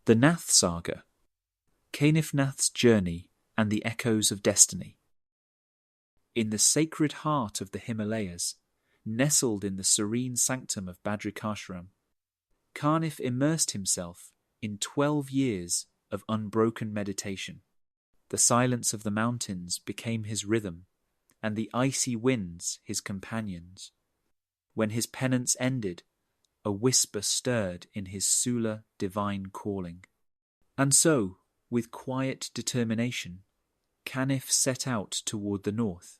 The Nath Saga, Kaanifnath's Journey and the Echoes of Destiny. In the sacred heart of the Himalayas, nestled in the serene sanctum of Badrikashram, Kaanif immersed himself in 12 years of unbroken meditation. The silence of the mountains became his rhythm, and the icy winds his companions. When his penance ended, a whisper stirred in his Sula divine calling. And so, with quiet determination, Kaanif set out toward the north,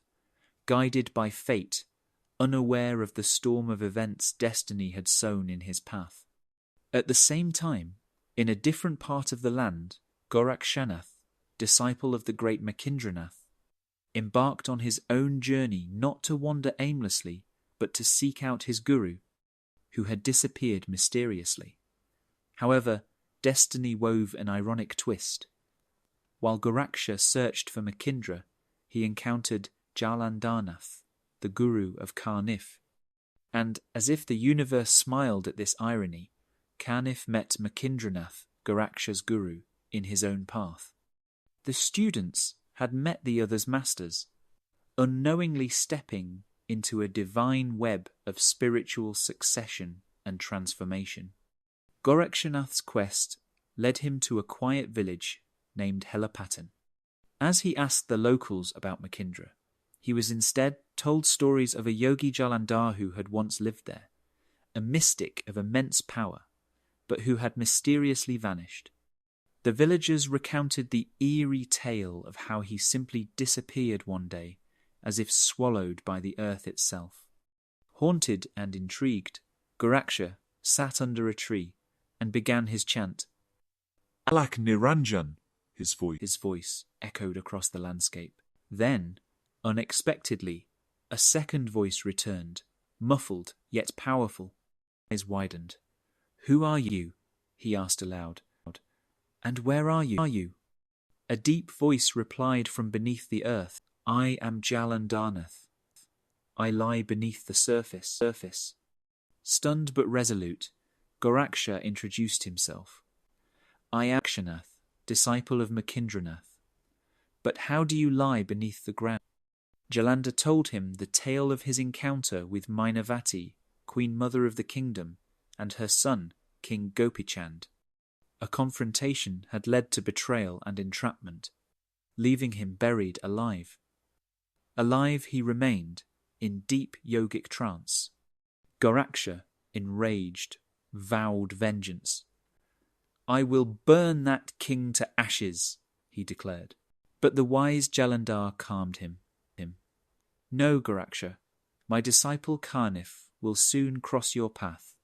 guided by fate, unaware of the storm of events destiny had sown in his path. At the same time, in a different part of the land, Gorakshanath, disciple of the great Makindranath, embarked on his own journey not to wander aimlessly, but to seek out his guru, who had disappeared mysteriously. However, destiny wove an ironic twist. While Goraksha searched for Makindra, he encountered Jalandharnath, the guru of Kaanif. And, as if the universe smiled at this irony, Kaanif met Makindranath, Goraksha's guru, in his own path. The students had met the other's masters, unknowingly stepping into a divine web of spiritual succession and transformation. Gorakshanath's quest led him to a quiet village named Helapatan. As he asked the locals about Makindra, he was instead told stories of a yogi Jalandhar who had once lived there, a mystic of immense power, but who had mysteriously vanished. The villagers recounted the eerie tale of how he simply disappeared one day, as if swallowed by the earth itself. Haunted and intrigued, Goraksha sat under a tree and began his chant. Alak Niranjan, his voice echoed across the landscape. Then, unexpectedly, a second voice returned, muffled yet powerful. His eyes widened. "Who are you?" he asked aloud. "And where are you?" A deep voice replied from beneath the earth. "I am Jalandharnath. I lie beneath the surface." Stunned but resolute, Goraksha introduced himself. "I am Gorakshanath, disciple of Makindranath. But how do you lie beneath the ground?" Jalandhar told him the tale of his encounter with Mainavati, Queen Mother of the Kingdom, and her son, King Gopichand. A confrontation had led to betrayal and entrapment, leaving him buried alive. Alive he remained, in deep yogic trance. Goraksha, enraged, vowed vengeance. "I will burn that king to ashes," he declared. But the wise Jalandhar calmed him. "No, Goraksha, my disciple Kaanif will soon cross your path.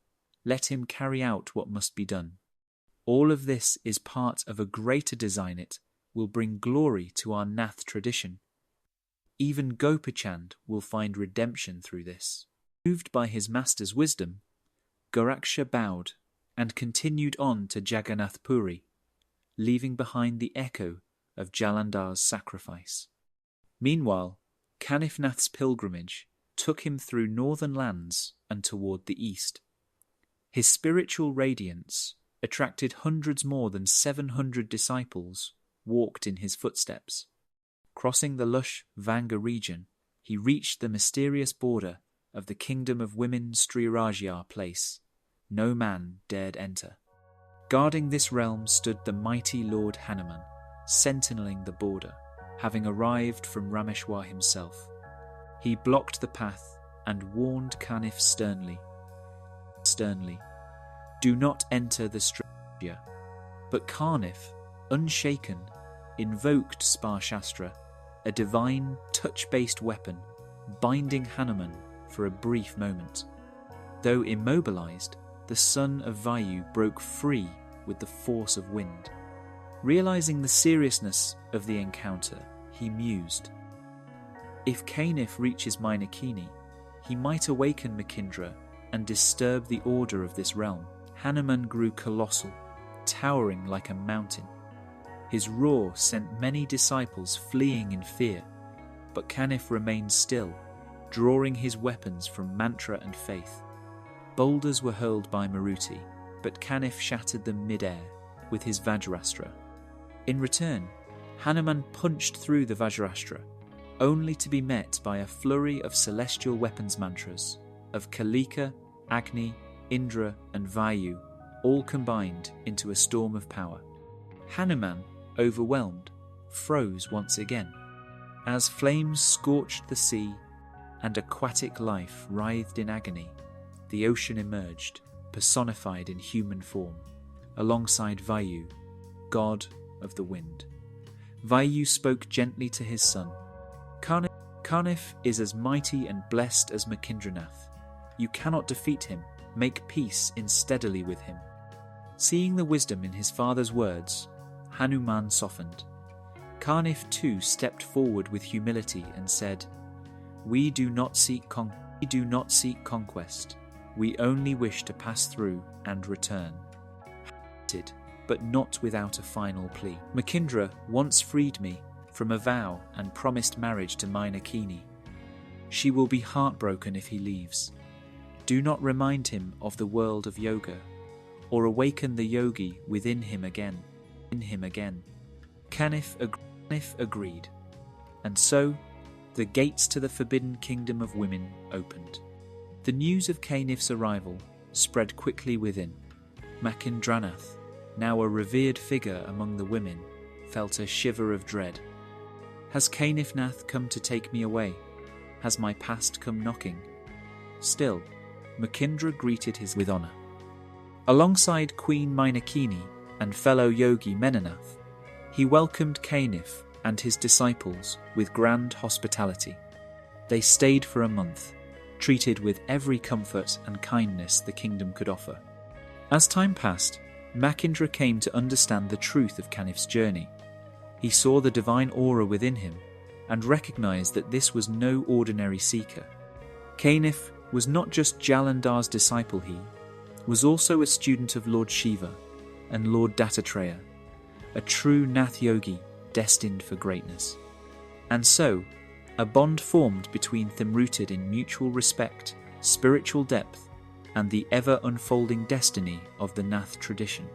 Let him carry out what must be done. All of this is part of a greater design. It will bring glory to our Nath tradition. Even Gopichand will find redemption through this." Moved by his master's wisdom, Goraksha bowed and continued on to Jagannath Puri, leaving behind the echo of Jalandhar's sacrifice. Meanwhile, Kaanifnath's pilgrimage took him through northern lands and toward the east. His spiritual radiance attracted hundreds more than 700 disciples walked in his footsteps. Crossing the lush Vanga region, he reached the mysterious border of the kingdom of women Sri Rajya place. No man dared enter. Guarding this realm stood the mighty Lord Hanuman, sentineling the border, having arrived from Rameshwar himself. He blocked the path and warned Kaanif sternly, "Do not enter the Straya." But Kaanif, unshaken, invoked Spar-Shastra, a divine touch-based weapon, binding Hanuman for a brief moment. Though immobilized, the son of Vayu broke free with the force of wind. Realizing the seriousness of the encounter, he mused. If Kaanif reaches Mainakini, he might awaken Makindra and disturb the order of this realm. Hanuman grew colossal, towering like a mountain. His roar sent many disciples fleeing in fear, but Kaanif remained still, drawing his weapons from mantra and faith. Boulders were hurled by Maruti, but Kaanif shattered them mid-air, with his Vajrastra. In return, Hanuman punched through the Vajrastra, only to be met by a flurry of celestial weapons mantras of Kalika, Agni, Indra and Vayu, all combined into a storm of power. Hanuman, overwhelmed, froze once again. As flames scorched the sea and aquatic life writhed in agony, the ocean emerged, personified in human form, alongside Vayu, god of the wind. Vayu spoke gently to his son. Kaanif is as mighty and blessed as Makindranath. You cannot defeat him. Make peace steadily with him. Seeing the wisdom in his father's words, Hanuman softened. Kaanif too stepped forward with humility and said, We do not seek conquest. We only wish to pass through and return. But not without a final plea. Makindra once freed me from a vow and promised marriage to Mainakini. She will be heartbroken if he leaves. Do not remind him of the world of yoga, or awaken the yogi within him again. Kaanif agreed, and so the gates to the forbidden kingdom of women opened. The news of Kaanif's arrival spread quickly within. Makindranath, now a revered figure among the women, felt a shiver of dread. Has Kaanifnath come to take me away? Has my past come knocking? Still, Makindra greeted his with honour. Alongside Queen Mainakini and fellow yogi Menanath, he welcomed Kaanif and his disciples with grand hospitality. They stayed for a month, treated with every comfort and kindness the kingdom could offer. As time passed, Makindra came to understand the truth of Kaanif's journey. He saw the divine aura within him and recognized that this was no ordinary seeker. Kaanif was not just Jalandhar's disciple, he was also a student of Lord Shiva and Lord Dattatreya, a true Nath yogi destined for greatness. And so, a bond formed between them rooted in mutual respect, spiritual depth, and the ever-unfolding destiny of the Nath tradition.